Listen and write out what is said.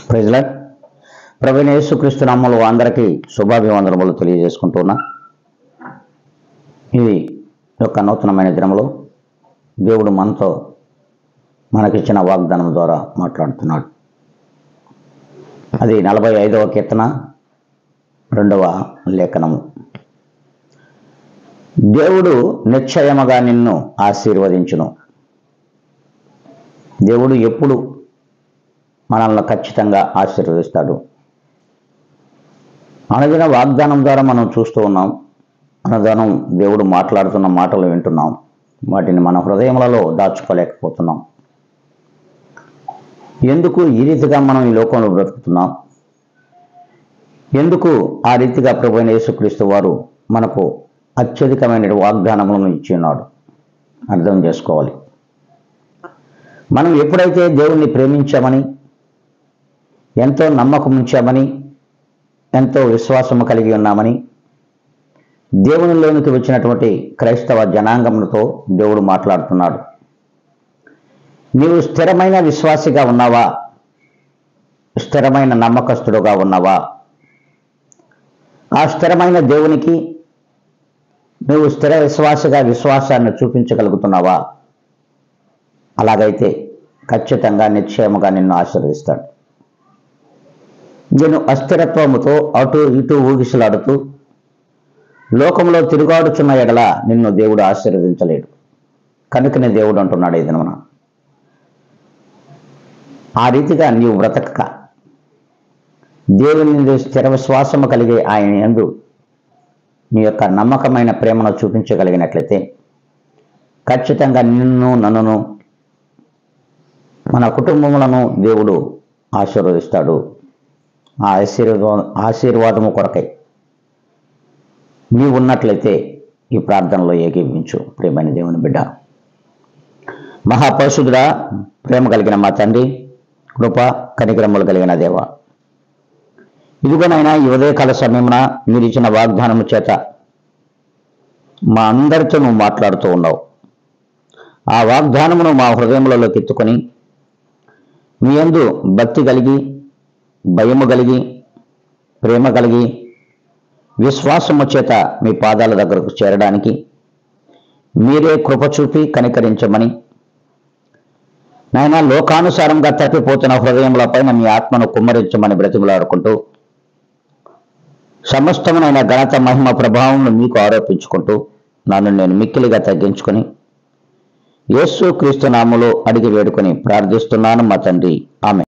Praise lord. ప్రభువైన యేసుక్రీస్తు నామములో అందరికీ శుభాభివందనములు తెలియజేసుకుంటున్నా. ఇది యొక్క నూతనమైన దినములో దేవుడు మనకిచ్చిన వాగ్దానం ద్వారా మాట్లాడుతున్నాడు. అది 45వ కీర్తన 2వ లేఖనము. దేవుడు నిశ్చయముగా నిన్ను ఆశీర్వదించును. దేవుడు ఎప్పుడు మనల్ని ఖచ్చితంగా ఆశీర్వదిస్తాడు. అనుదిన వాగ్దానం ద్వారా మనం చూస్తూ ఉన్నాం. అనుదినం దేవుడు మాట్లాడుతున్న మాటలు వింటున్నాం. వాటిని మన హృదయములలో దాచుకోలేకపోతున్నాం. ఎందుకు ఈ రీతిగా మనం ఈ లోకంలో బ్రతుకుతున్నాం? ఎందుకు ఆ రీతిగా ప్రభువైన యేసుక్రీస్తు వారు మనకు అత్యధికమైన వాగ్దానములను ఇచ్చి ఉన్నాడు? అర్థం చేసుకోవాలి. మనం ఎప్పుడైతే దేవుణ్ణి ప్రేమించామని, ఎంతో నమ్మకం ఉంచామని, ఎంతో విశ్వాసము కలిగి ఉన్నామని దేవునిలోనికి వచ్చినటువంటి క్రైస్తవ జనాంగములతో దేవుడు మాట్లాడుతున్నాడు. నీవు స్థిరమైన విశ్వాసిగా ఉన్నావా? స్థిరమైన నమ్మకస్తుడుగా ఉన్నావా? ఆ స్థిరమైన దేవునికి నువ్వు స్థిర విశ్వాసగా విశ్వాసాన్ని చూపించగలుగుతున్నావా? అలాగైతే ఖచ్చితంగా నిశ్చయముగా నిన్ను ఆశీర్వదిస్తాడు. నేను అస్థిరత్వముతో అటు ఇటు ఊగిసలాడుతూ లోకంలో తిరుగాడుచున్న ఎడల నిన్ను దేవుడు ఆశీర్వదించలేడు. కనుకనే దేవుడు అంటున్నాడు ఈ దినమున, ఆ రీతిగా నీవు బ్రతకక దేవుని స్థిర విశ్వాసము కలిగే ఆయన యందు నీ యొక్క నమ్మకమైన ప్రేమను చూపించగలిగినట్లయితే ఖచ్చితంగా నిన్ను, నన్నును, మన కుటుంబములను దేవుడు ఆశీర్వదిస్తాడు. ఆ ఆశీర్వాదము కొరకై నీవు ఉన్నట్లయితే ఈ ప్రార్థనలో ఏకీభించు. ప్రేమైన దేవుని బిడ్డ, మహాపరిశుద్ధుడా, ప్రేమ కలిగిన మా తండ్రి, కృప కనికరములు కలిగిన దేవ, ఇదిగోనైనా ఈ ఉదయకాల సమయమున మీరు ఇచ్చిన వాగ్దానము చేత మా అందరితో నువ్వు మాట్లాడుతూ ఉన్నావు. ఆ వాగ్దానమును మా హృదయములలోకి ఎత్తుకొని మీ యందు భక్తి కలిగి, భయము కలిగి, ప్రేమ కలిగి, విశ్వాసము చేత మీ పాదాల దగ్గరకు చేరడానికి మీరే కృప చూపి కనికరించమని, నాయన లోకానుసారంగా తప్పిపోతున్న హృదయములపైన మీ ఆత్మను కుమ్మరించమని బ్రతిమలాడుకుంటూ, సమస్తమునైన ఘనత, మహిమ, ప్రభావం మీకు ఆరోపించుకుంటూ నన్ను నేను మిక్కిలిగా తగ్గించుకొని యేసు క్రీస్తు నామములో అడిగి వేడుకొని ప్రార్థిస్తున్నాను మా తండ్రి. ఆమెన్.